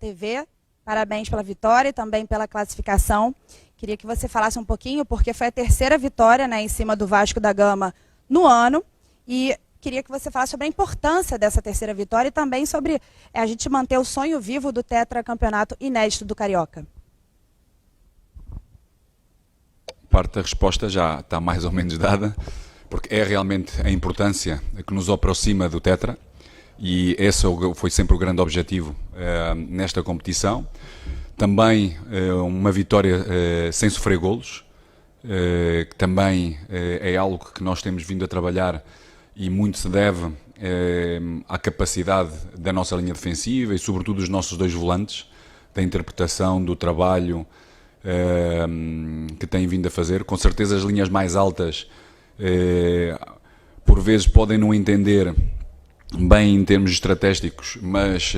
TV. Parabéns pela vitória e também pela classificação. Queria que você falasse um pouquinho, porque foi a terceira vitória, né, em cima do Vasco da Gama no ano. E queria que você falasse sobre a importância dessa terceira vitória e também sobre a gente manter o sonho vivo do tetracampeonato inédito do Carioca. Parte da resposta já está mais ou menos dada, porque é realmente a importância que nos aproxima do Tetra, e esse foi sempre o grande objetivo nesta competição. Também uma vitória sem sofrer golos, que também é algo que nós temos vindo a trabalhar e muito se deve à capacidade da nossa linha defensiva e sobretudo dos nossos dois volantes, da interpretação, do trabalho que têm vindo a fazer. Com certeza as linhas mais altas por vezes podem não entender bem em termos estratégicos, mas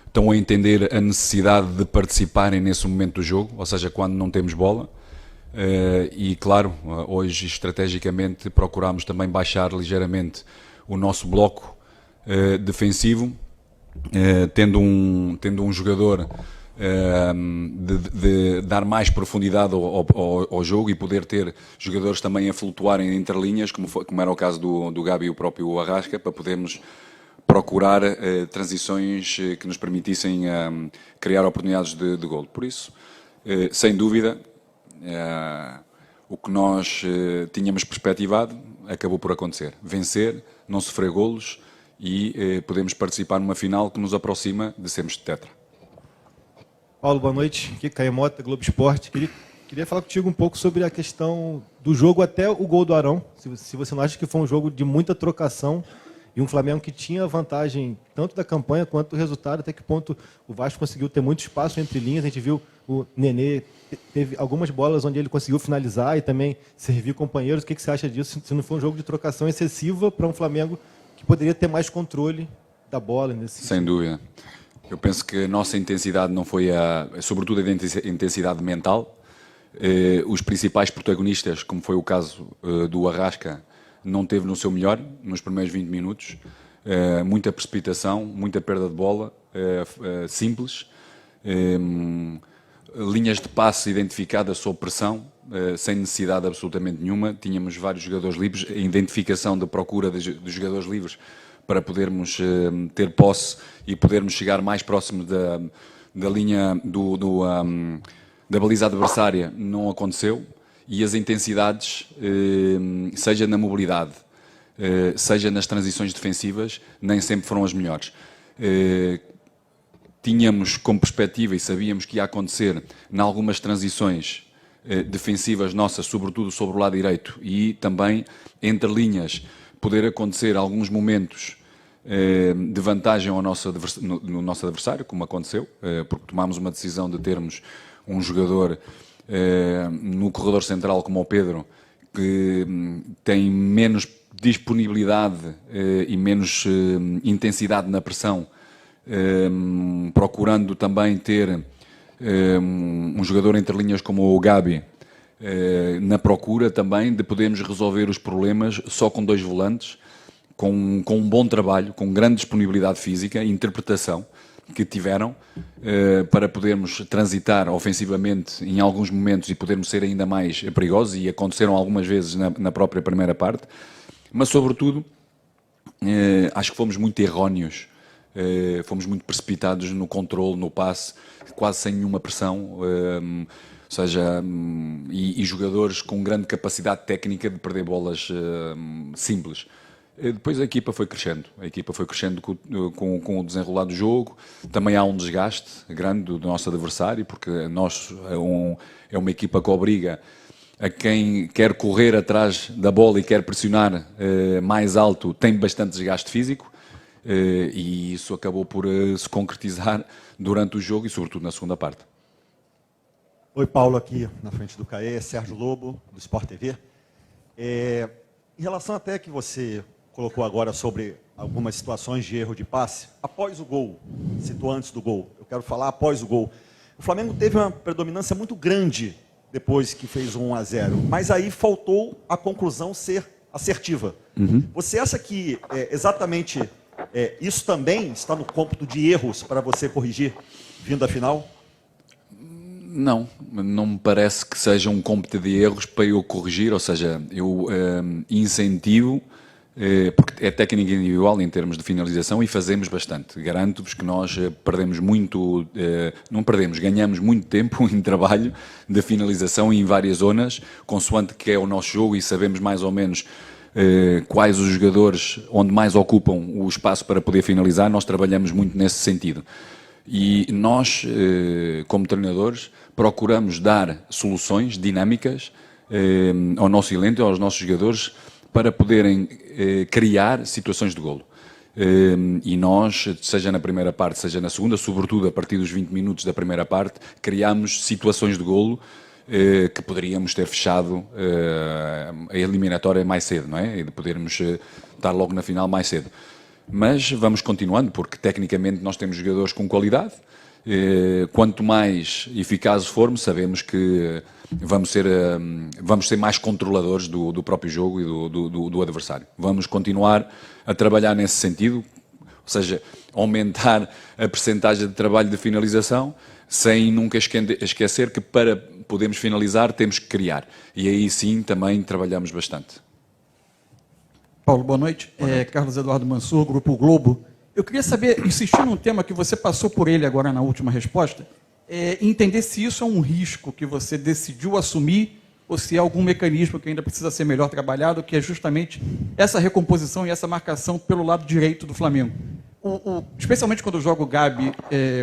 estão a entender a necessidade de participarem nesse momento do jogo, ou seja, quando não temos bola. E claro, hoje estrategicamente procuramos também baixar ligeiramente o nosso bloco defensivo, tendo um jogador de dar mais profundidade ao jogo e poder ter jogadores também a flutuarem entre linhas, como era o caso do Gabi e o próprio Arrasca, para podermos procurar transições que nos permitissem criar oportunidades de golo. Por isso, sem dúvida, o que nós tínhamos perspectivado acabou por acontecer. Vencer, não sofrer golos e podemos participar numa final que nos aproxima de sermos de tetra. Paulo, boa noite. Aqui Caio Mota, Globo Esporte. Queria falar contigo um pouco sobre a questão do jogo até o gol do Arão. Se você não acha que foi um jogo de muita trocação e um Flamengo que tinha vantagem tanto da campanha quanto do resultado, até que ponto o Vasco conseguiu ter muito espaço entre linhas. A gente viu o Nenê, teve algumas bolas onde ele conseguiu finalizar e também servir companheiros. O que você acha disso? Se não foi um jogo de trocação excessiva para um Flamengo que poderia ter mais controle da bola nesse sentido? Sem dúvida. Eu penso que a nossa intensidade não foi sobretudo a intensidade mental. Os principais protagonistas, como foi o caso do Arrasca, não teve no seu melhor nos primeiros 20 minutos. Muita precipitação, muita perda de bola, simples. Linhas de passe identificadas sob pressão, sem necessidade absolutamente nenhuma. Tínhamos vários jogadores livres, a identificação da procura dos jogadores livres para podermos ter posse e podermos chegar mais próximo da linha da baliza adversária não aconteceu, e as intensidades, seja na mobilidade, seja nas transições defensivas, nem sempre foram as melhores. Tínhamos como perspectiva e sabíamos que ia acontecer em algumas transições defensivas nossas, sobretudo sobre o lado direito, e também entre linhas poder acontecer alguns momentos de vantagem no nosso adversário, como aconteceu, porque tomámos uma decisão de termos um jogador no corredor central como o Pedro, que tem menos disponibilidade e menos intensidade na pressão, procurando também ter um jogador entre linhas como o Gabi, na procura também de podermos resolver os problemas só com dois volantes, com um bom trabalho, com grande disponibilidade física e interpretação que tiveram, para podermos transitar ofensivamente em alguns momentos e podermos ser ainda mais perigosos, e aconteceram algumas vezes na própria primeira parte, mas sobretudo acho que fomos muito erróneos, fomos muito precipitados no controle, no passe, quase sem nenhuma pressão, ou seja, e jogadores com grande capacidade técnica de perder bolas simples. Depois a equipa foi crescendo com o desenrolar do jogo. Também há um desgaste grande do nosso adversário, porque nós é uma equipa que obriga a quem quer correr atrás da bola e quer pressionar mais alto, tem bastante desgaste físico, e isso acabou por se concretizar durante o jogo e sobretudo na segunda parte. Oi, Paulo, aqui na frente do CAE, Sérgio Lobo, do Sport TV. Em relação até que você colocou agora sobre algumas situações de erro de passe, após o gol, citou antes do gol, eu quero falar após o gol. O Flamengo teve uma predominância muito grande depois que fez 1-0, mas aí faltou a conclusão ser assertiva. Você acha que exatamente Isso também está no cômputo de erros para você corrigir vindo à final? Não me parece que seja um cômputo de erros para eu corrigir, ou seja, eu incentivo, porque é técnica individual em termos de finalização e fazemos bastante. Garanto-vos que nós perdemos muito, não perdemos, ganhamos muito tempo em trabalho de finalização em várias zonas, consoante que é o nosso jogo e sabemos mais ou menos quais os jogadores onde mais ocupam o espaço para poder finalizar, nós trabalhamos muito nesse sentido. E nós, como treinadores, procuramos dar soluções dinâmicas ao nosso elenco, aos nossos jogadores, para poderem criar situações de golo. E nós, seja na primeira parte, seja na segunda, sobretudo a partir dos 20 minutos da primeira parte, criamos situações de golo que poderíamos ter fechado a eliminatória mais cedo, não é? E de podermos estar logo na final mais cedo. Mas vamos continuando, porque tecnicamente nós temos jogadores com qualidade. Quanto mais eficazes formos, sabemos que vamos ser mais controladores do próprio jogo e do adversário. Vamos continuar a trabalhar nesse sentido, ou seja, aumentar a percentagem de trabalho de finalização, sem nunca esquecer que para podermos finalizar temos que criar. E aí sim também trabalhamos bastante. Paulo, boa noite. Carlos Eduardo Mansur, Grupo Globo. Eu queria saber, insistir num tema que você passou por ele agora na última resposta, entender se isso é um risco que você decidiu assumir ou se é algum mecanismo que ainda precisa ser melhor trabalhado, que é justamente essa recomposição e essa marcação pelo lado direito do Flamengo. Especialmente quando joga o Gabi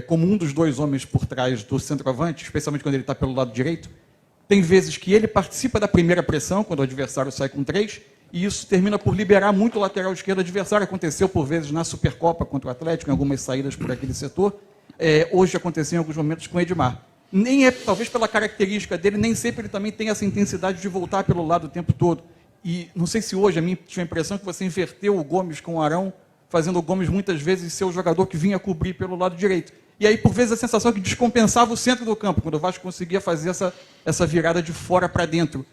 como um dos dois homens por trás do centroavante, especialmente quando ele está pelo lado direito, tem vezes que ele participa da primeira pressão, quando o adversário sai com 3, e isso termina por liberar muito o lateral esquerdo adversário. Aconteceu por vezes na Supercopa contra o Atlético, em algumas saídas por aquele setor. Hoje aconteceu em alguns momentos com o Edmar. Talvez pela característica dele, nem sempre ele também tem essa intensidade de voltar pelo lado o tempo todo. E não sei se hoje, a mim tive a impressão que você inverteu o Gomes com o Arão, fazendo o Gomes muitas vezes ser o jogador que vinha cobrir pelo lado direito. E aí, por vezes, a sensação é que descompensava o centro do campo, quando o Vasco conseguia fazer essa virada de fora para dentro.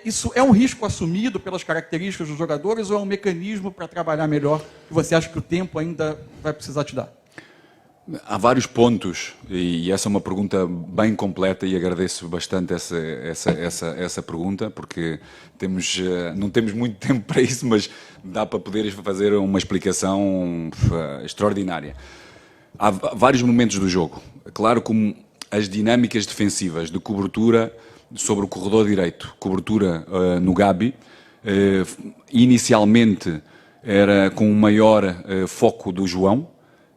Isso é um risco assumido pelas características dos jogadores ou é um mecanismo para trabalhar melhor que você acha que o tempo ainda vai precisar te dar? Há vários pontos, e essa é uma pergunta bem completa e agradeço bastante essa pergunta, porque não temos muito tempo para isso, mas dá para poder fazer uma explicação extraordinária. Há vários momentos do jogo. Claro, como as dinâmicas defensivas de cobertura sobre o corredor direito, cobertura no Gabi, inicialmente era com um maior foco do João,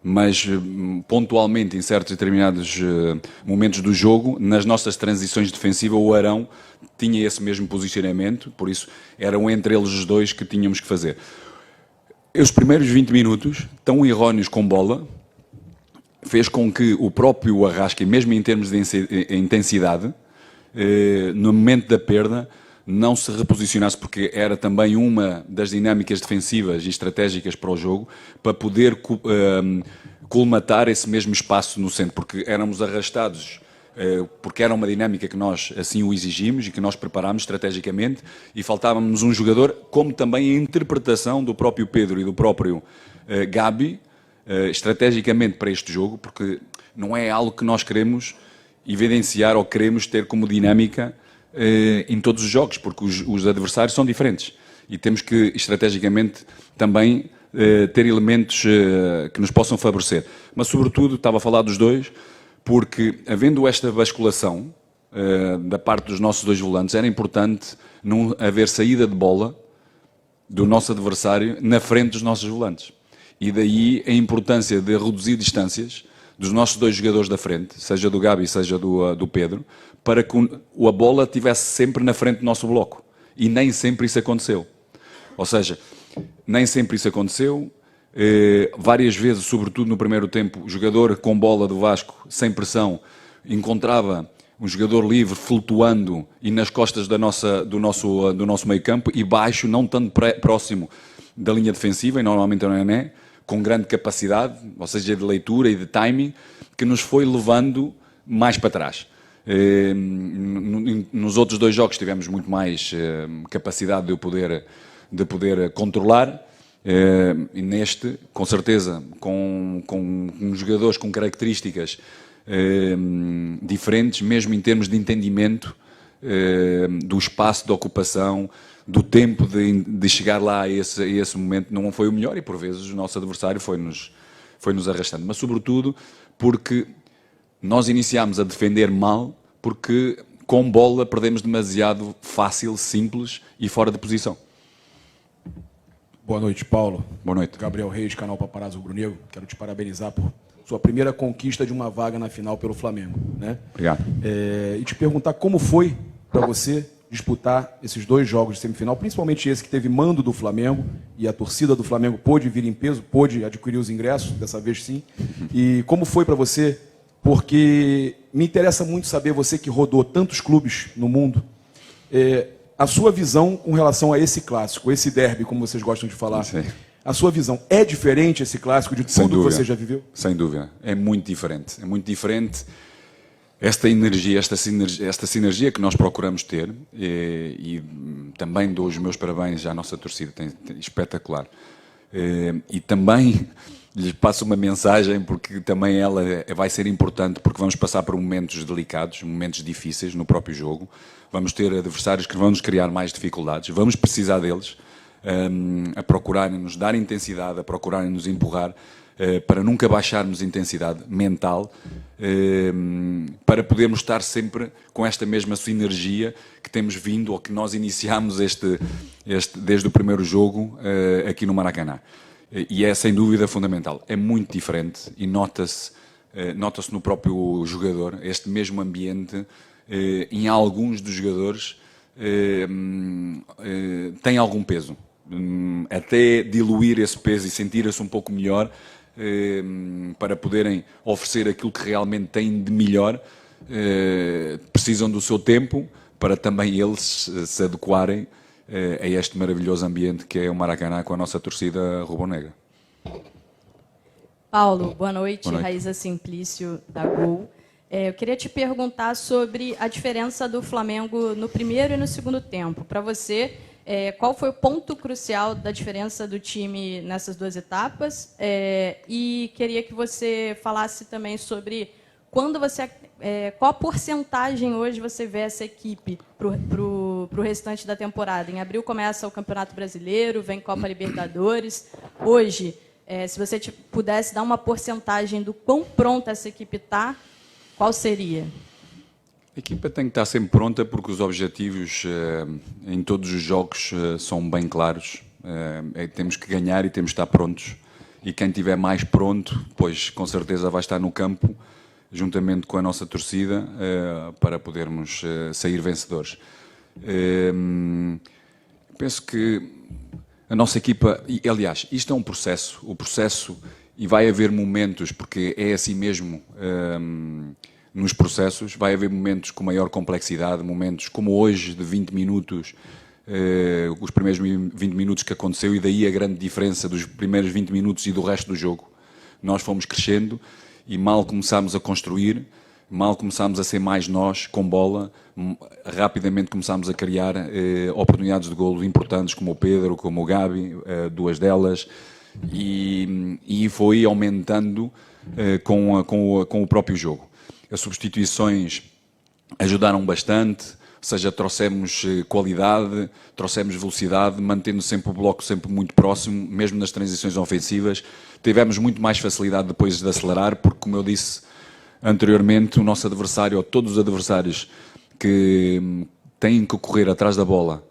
mas pontualmente em certos determinados momentos do jogo, nas nossas transições defensivas, o Arão tinha esse mesmo posicionamento, por isso eram entre eles os dois que tínhamos que fazer. Os primeiros 20 minutos, tão erróneos com bola, fez com que o próprio Arrasca, mesmo em termos de intensidade, no momento da perda, não se reposicionasse, porque era também uma das dinâmicas defensivas e estratégicas para o jogo, para poder colmatar esse mesmo espaço no centro, porque éramos arrastados, porque era uma dinâmica que nós assim o exigimos e que nós preparámos estrategicamente, e faltava-nos um jogador, como também a interpretação do próprio Pedro e do próprio Gabi, estrategicamente para este jogo, porque não é algo que nós queremos evidenciar ou queremos ter como dinâmica em todos os jogos, porque os adversários são diferentes e temos que estrategicamente também ter elementos que nos possam favorecer. Mas sobretudo estava a falar dos dois, porque havendo esta basculação da parte dos nossos dois volantes, era importante não haver saída de bola do nosso adversário na frente dos nossos volantes. E daí a importância de reduzir distâncias dos nossos dois jogadores da frente, seja do Gabi, seja do Pedro, para que a bola estivesse sempre na frente do nosso bloco. E nem sempre isso aconteceu. Ou seja, nem sempre isso aconteceu. Várias vezes, sobretudo no primeiro tempo, o jogador com bola do Vasco, sem pressão, encontrava um jogador livre flutuando e nas costas do nosso meio campo e baixo, não tanto próximo da linha defensiva, e normalmente não é, com grande capacidade, ou seja, de leitura e de timing, que nos foi levando mais para trás. Nos outros dois jogos tivemos muito mais capacidade de poder controlar, E neste, com certeza, com jogadores com características diferentes, mesmo em termos de entendimento do espaço de ocupação, do tempo de chegar lá a esse momento, não foi o melhor e por vezes o nosso adversário foi-nos arrastando. Mas sobretudo porque nós iniciámos a defender mal, porque com bola perdemos demasiado fácil, simples e fora de posição. Boa noite, Paulo. Boa noite. Gabriel Reis, canal Paparazzo Rubro Negro. Quero te parabenizar por sua primeira conquista de uma vaga na final pelo Flamengo, né? Obrigado. E te perguntar como foi para você disputar esses 2 jogos de semifinal, principalmente esse que teve mando do Flamengo e a torcida do Flamengo pôde vir em peso, pôde adquirir os ingressos, dessa vez sim. E como foi para você? Porque me interessa muito saber, você que rodou tantos clubes no mundo, a sua visão com relação a esse clássico, esse derby, como vocês gostam de falar. Sim. A sua visão, é diferente esse clássico de tudo que você já viveu? Sem dúvida, é muito diferente. É muito diferente esta energia, esta sinergia que nós procuramos ter, e também dou os meus parabéns à nossa torcida, espetacular. E também lhes passo uma mensagem, porque também ela vai ser importante, porque vamos passar por momentos delicados, momentos difíceis no próprio jogo. Vamos ter adversários que vão nos criar mais dificuldades, vamos precisar deles, a procurarem-nos dar intensidade, a procurarem-nos empurrar, para nunca baixarmos intensidade mental, para podermos estar sempre com esta mesma sinergia que temos vindo, ou que nós iniciámos desde o primeiro jogo aqui no Maracanã. E é sem dúvida fundamental. É muito diferente e nota-se no próprio jogador este mesmo ambiente. Em alguns dos jogadores tem algum peso. Até diluir esse peso e sentir-se um pouco melhor, para poderem oferecer aquilo que realmente têm de melhor, precisam do seu tempo para também eles se adequarem a este maravilhoso ambiente que é o Maracanã com a nossa torcida rubro-negra. Paulo, boa noite. Boa noite. Raíza Simplício, da Gol. Eu queria te perguntar sobre a diferença do Flamengo no primeiro e no segundo tempo. Para você, qual foi o ponto crucial da diferença do time nessas 2 etapas? E queria que você falasse também sobre qual a porcentagem hoje você vê essa equipe para o restante da temporada. Em abril começa o Campeonato Brasileiro, vem Copa Libertadores. Hoje, se você pudesse dar uma porcentagem do quão pronta essa equipe está, qual seria? A equipa tem que estar sempre pronta, porque os objetivos em todos os jogos são bem claros. Temos que ganhar e temos que estar prontos. E quem estiver mais pronto, pois com certeza vai estar no campo, juntamente com a nossa torcida, para podermos sair vencedores. Penso que a nossa equipa, e aliás, isto é um processo, e vai haver momentos, porque é assim mesmo, nos processos, vai haver momentos com maior complexidade, momentos como hoje, de 20 minutos, os primeiros 20 minutos que aconteceu, e daí a grande diferença dos primeiros 20 minutos e do resto do jogo. Nós fomos crescendo, e mal começámos a construir, mal começámos a ser mais nós, com bola, rapidamente começámos a criar oportunidades de golo importantes, como o Pedro, como o Gabi, 2 delas, e foi aumentando com o próprio jogo. As substituições ajudaram bastante, ou seja, trouxemos qualidade, trouxemos velocidade, mantendo sempre o bloco sempre muito próximo, mesmo nas transições ofensivas. Tivemos muito mais facilidade depois de acelerar, porque, como eu disse anteriormente, o nosso adversário, ou todos os adversários que têm que correr atrás da bola,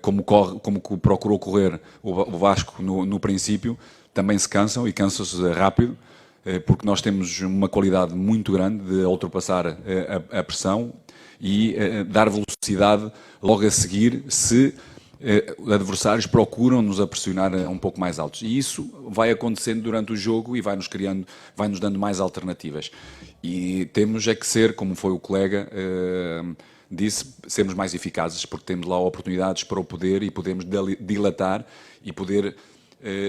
como procurou correr o Vasco no princípio, também se cansam, e cansam-se rápido, porque nós temos uma qualidade muito grande de ultrapassar a pressão e dar velocidade logo a seguir, se adversários procuram-nos a pressionar um pouco mais altos. E isso vai acontecendo durante o jogo e vai-nos dando mais alternativas. E temos que ser, como foi o colega disse, sermos mais eficazes, porque temos lá oportunidades para o poder e podemos dilatar e poder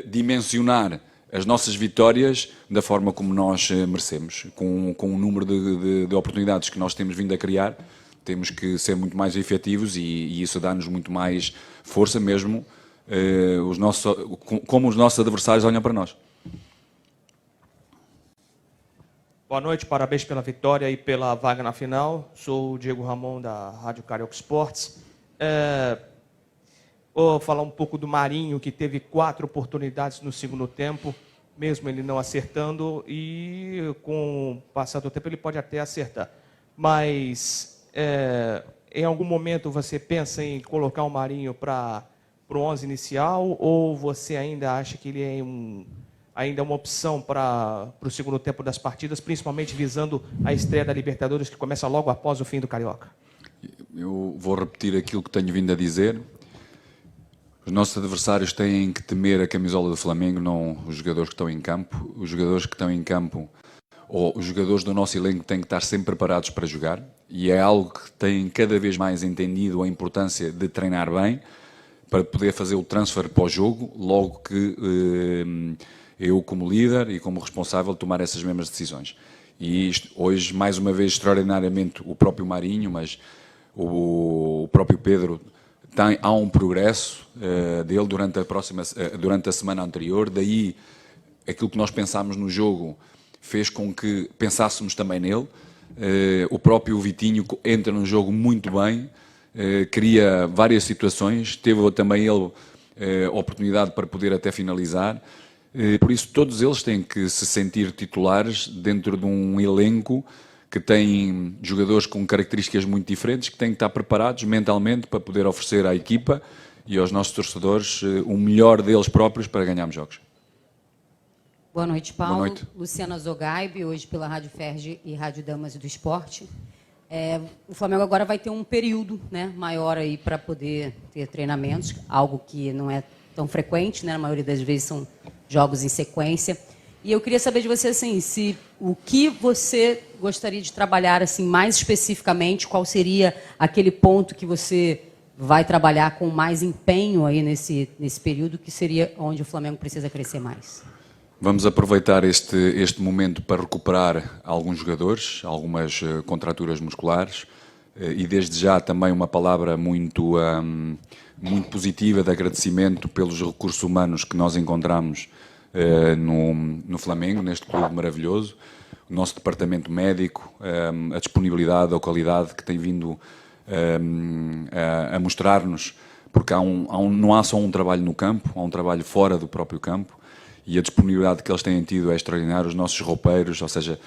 dimensionar as nossas vitórias da forma como nós merecemos. Com o número de oportunidades que nós temos vindo a criar, temos que ser muito mais efetivos, e isso dá-nos muito mais força mesmo como os nossos adversários olham para nós. Boa noite, parabéns pela vitória e pela vaga na final. Sou o Diego Ramon, da Rádio Carioca Esportes. Vou falar um pouco do Marinho, que teve 4 oportunidades no segundo tempo, mesmo ele não acertando, e com o passar do tempo ele pode até acertar. Mas em algum momento você pensa em colocar o Marinho para o 11 inicial, ou você ainda acha que ele é ainda uma opção para o segundo tempo das partidas, principalmente visando a estreia da Libertadores, que começa logo após o fim do Carioca? Eu vou repetir aquilo que tenho vindo a dizer. Os nossos adversários têm que temer a camisola do Flamengo, não os jogadores que estão em campo. Os jogadores que estão em campo, ou os jogadores do nosso elenco, têm que estar sempre preparados para jogar, e é algo que têm cada vez mais entendido a importância de treinar bem, para poder fazer o transfer para o jogo, logo que eu, como líder e como responsável, tomar essas mesmas decisões. E isto, hoje, mais uma vez, extraordinariamente, o próprio Marinho, mas o próprio Pedro, há um progresso dele durante a semana anterior, daí aquilo que nós pensámos no jogo fez com que pensássemos também nele. O próprio Vitinho entra no jogo muito bem, cria várias situações, teve também ele oportunidade para poder até finalizar. Por isso, todos eles têm que se sentir titulares dentro de um elenco que tem jogadores com características muito diferentes, que têm que estar preparados mentalmente para poder oferecer à equipa e aos nossos torcedores o melhor deles próprios para ganharmos jogos. Boa noite, Paulo. Boa noite. Luciana Zogaib, hoje pela Rádio Ferge e Rádio Damas do Esporte. O Flamengo agora vai ter um período, né, maior aí para poder ter treinamentos, algo que não é tão frequente, né, na maioria das vezes são jogos em sequência. E eu queria saber de você, assim, o que você gostaria de trabalhar assim, mais especificamente, qual seria aquele ponto que você vai trabalhar com mais empenho aí nesse período, que seria onde o Flamengo precisa crescer mais? Vamos aproveitar este momento para recuperar alguns jogadores, algumas contraturas musculares, e desde já também uma palavra muito positiva de agradecimento pelos recursos humanos que nós encontramos no Flamengo, neste clube maravilhoso. O nosso departamento médico, a disponibilidade, a qualidade que tem vindo a mostrar-nos, porque não há só um trabalho no campo, há um trabalho fora do próprio campo, e a disponibilidade que eles têm tido é extraordinária. Os nossos roupeiros, ou seja,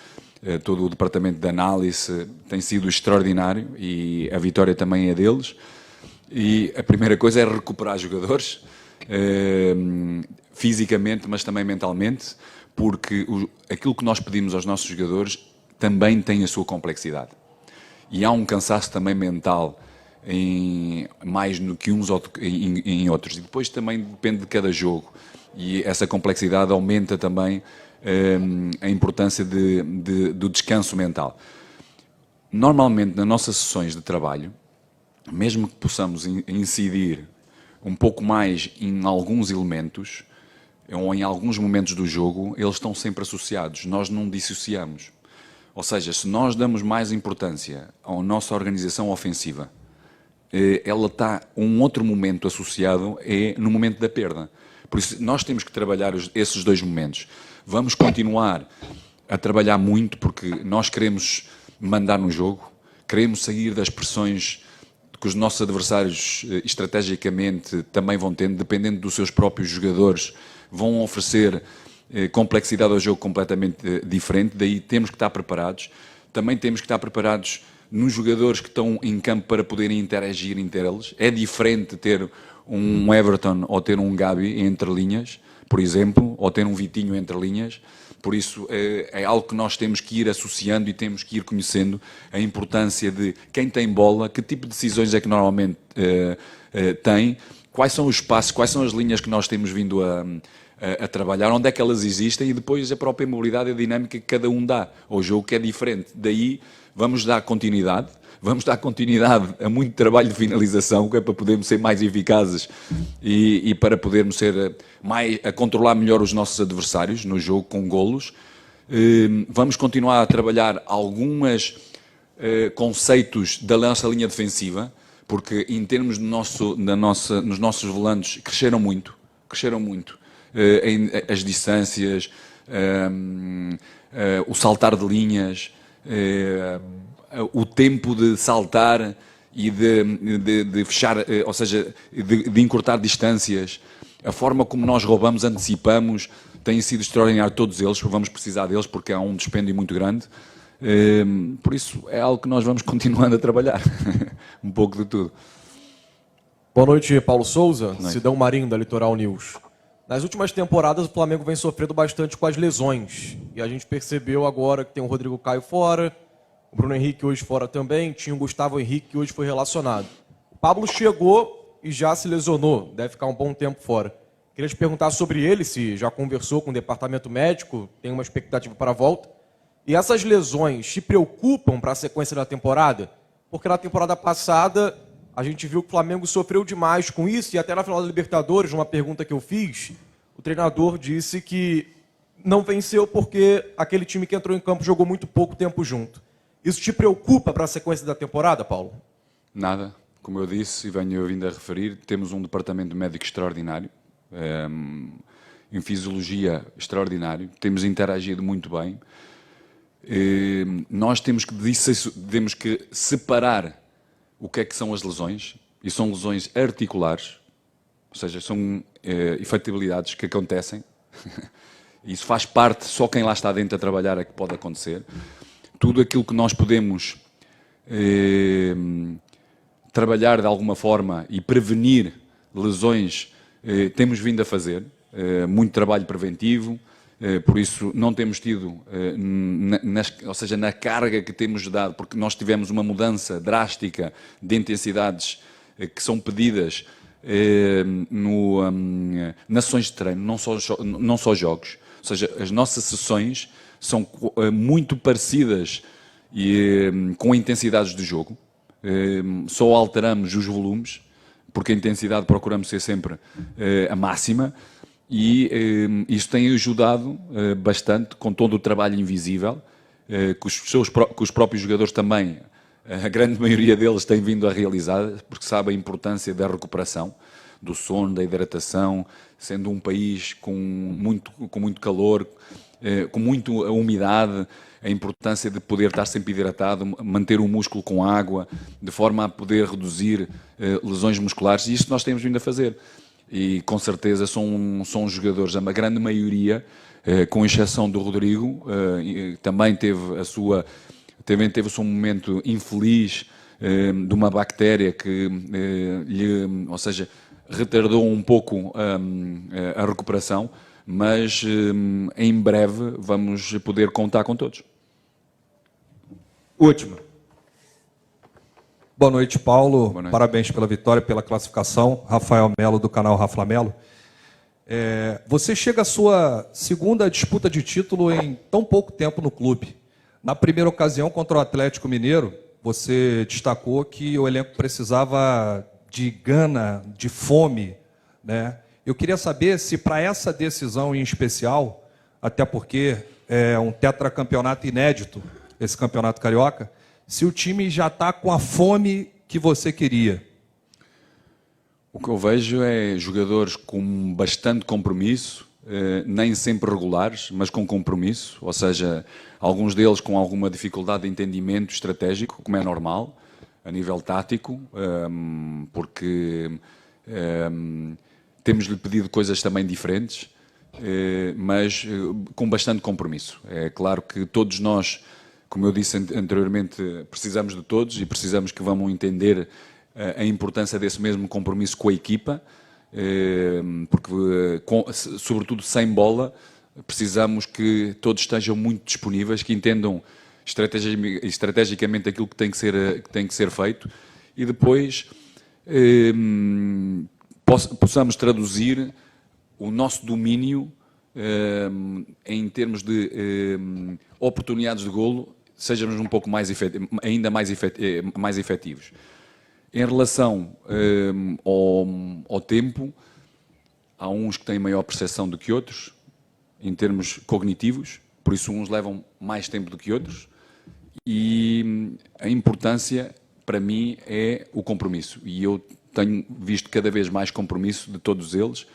todo o departamento de análise tem sido extraordinário, e a vitória também é deles. E a primeira coisa é recuperar jogadores, fisicamente, mas também mentalmente, porque aquilo que nós pedimos aos nossos jogadores também tem a sua complexidade. E há um cansaço também mental mais do que uns em outros. E depois também depende de cada jogo. E essa complexidade aumenta também a importância do descanso mental. Normalmente, nas nossas sessões de trabalho, mesmo que possamos incidir um pouco mais em alguns elementos, ou em alguns momentos do jogo, eles estão sempre associados, nós não dissociamos. Ou seja, se nós damos mais importância à nossa organização ofensiva, ela está um outro momento associado, é no momento da perda. Por isso, nós temos que trabalhar esses dois momentos. Vamos continuar a trabalhar muito, porque nós queremos mandar no jogo, queremos sair das pressões que os nossos adversários, estrategicamente, também vão tendo, dependendo dos seus próprios jogadores, vão oferecer complexidade ao jogo completamente diferente, daí temos que estar preparados. Também temos que estar preparados nos jogadores que estão em campo para poderem interagir entre eles. É diferente ter um Everton ou ter um Gabi entre linhas, por exemplo, ou ter um Vitinho entre linhas. Por isso é algo que nós temos que ir associando e temos que ir conhecendo a importância de quem tem bola, que tipo de decisões é que normalmente tem, quais são os passos, quais são as linhas que nós temos vindo a trabalhar, onde é que elas existem, e depois a própria mobilidade e a dinâmica que cada um dá ao jogo, que é diferente. Daí vamos dar continuidade a muito trabalho de finalização, que é para podermos ser mais eficazes e para podermos ser a controlar melhor os nossos adversários no jogo com golos. Vamos continuar a trabalhar alguns conceitos da nossa linha defensiva, porque em termos nos nossos volantes cresceram muito, as distâncias, o saltar de linhas, o tempo de saltar e de fechar, ou seja, de encurtar distâncias, a forma como nós roubamos, antecipamos, tem sido extraordinário todos eles, vamos precisar deles porque há um dispêndio muito grande, por isso é algo que nós vamos continuando a trabalhar, um pouco de tudo. Boa noite, Paulo Souza, Noite. Sidão Marinho, da Litoral News. Nas últimas temporadas, o Flamengo vem sofrendo bastante com as lesões. E a gente percebeu agora que tem o Rodrigo Caio fora, o Bruno Henrique hoje fora também, tinha o Gustavo Henrique que hoje foi relacionado. O Pablo chegou e já se lesionou, deve ficar um bom tempo fora. Queria te perguntar sobre ele, se já conversou com o departamento médico, tem uma expectativa para a volta. E essas lesões te preocupam para a sequência da temporada? Porque na temporada passada a gente viu que o Flamengo sofreu demais com isso, e até na final da Libertadores, numa pergunta que eu fiz, o treinador disse que não venceu porque aquele time que entrou em campo jogou muito pouco tempo junto. Isso te preocupa para a sequência da temporada, Paulo? Nada. Como eu disse e venho vindo a referir, temos um departamento médico extraordinário, em fisiologia extraordinário, temos interagido muito bem. Nós temos que separar o que são as lesões, e são lesões articulares, ou seja, são efetibilidades que acontecem. Isso faz parte, só quem lá está dentro a trabalhar é que pode acontecer. Tudo aquilo que nós podemos trabalhar de alguma forma e prevenir lesões, temos vindo a fazer. Muito trabalho preventivo, por isso não temos tido, ou seja, na carga que temos dado, porque nós tivemos uma mudança drástica de intensidades que são pedidas nas sessões de treino, não só jogos. Ou seja, as nossas sessões são muito parecidas com intensidades de jogo. Só alteramos os volumes, porque a intensidade procuramos ser sempre a máxima, e isso tem ajudado bastante com todo o trabalho invisível, que os próprios jogadores também, a grande maioria deles, têm vindo a realizar, porque sabem a importância da recuperação, do sono, da hidratação, sendo um país com muito calor, com muita umidade, a importância de poder estar sempre hidratado, manter o músculo com água, de forma a poder reduzir lesões musculares, e isto nós temos vindo a fazer. E com certeza são jogadores, a grande maioria, com exceção do Rodrigo, também teve o seu momento infeliz de uma bactéria que ou seja, retardou um pouco a recuperação, mas em breve vamos poder contar com todos. Última. Boa noite, Paulo. Boa noite. Parabéns pela vitória, pela classificação. Rafael Melo, do canal Rafa Melo. Você chega à sua segunda disputa de título em tão pouco tempo no clube. Na primeira ocasião, contra o Atlético Mineiro, você destacou que o elenco precisava de gana, de fome, né? Eu queria saber se para essa decisão em especial, até porque é um tetracampeonato inédito, esse campeonato carioca, se o time já está com a fome que você queria. O que eu vejo é jogadores com bastante compromisso, nem sempre regulares, mas com compromisso, ou seja, alguns deles com alguma dificuldade de entendimento estratégico, como é normal, a nível tático, porque temos-lhe pedido coisas também diferentes, mas com bastante compromisso. É claro que todos nós, como eu disse anteriormente, precisamos de todos e precisamos que vão entender a importância desse mesmo compromisso com a equipa, porque, sobretudo sem bola, precisamos que todos estejam muito disponíveis, que entendam estrategicamente aquilo que tem que ser feito, e depois possamos traduzir o nosso domínio em termos de oportunidades de golo, sejamos um pouco ainda mais efetivos. Em relação ao tempo, há uns que têm maior percepção do que outros, em termos cognitivos, por isso uns levam mais tempo do que outros, e a importância para mim, é o compromisso. E eu tenho visto cada vez mais compromisso de todos eles,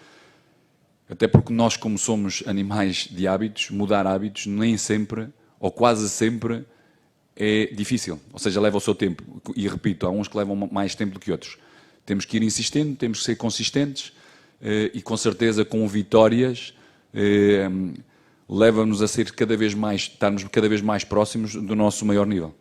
até porque nós, como somos animais de hábitos, mudar hábitos nem sempre, ou quase sempre, é difícil. Ou seja, leva o seu tempo. E repito, há uns que levam mais tempo do que outros. Temos que ir insistindo, temos que ser consistentes e, com certeza, com vitórias, leva-nos a ser cada vez mais, estarmos cada vez mais próximos do nosso maior nível.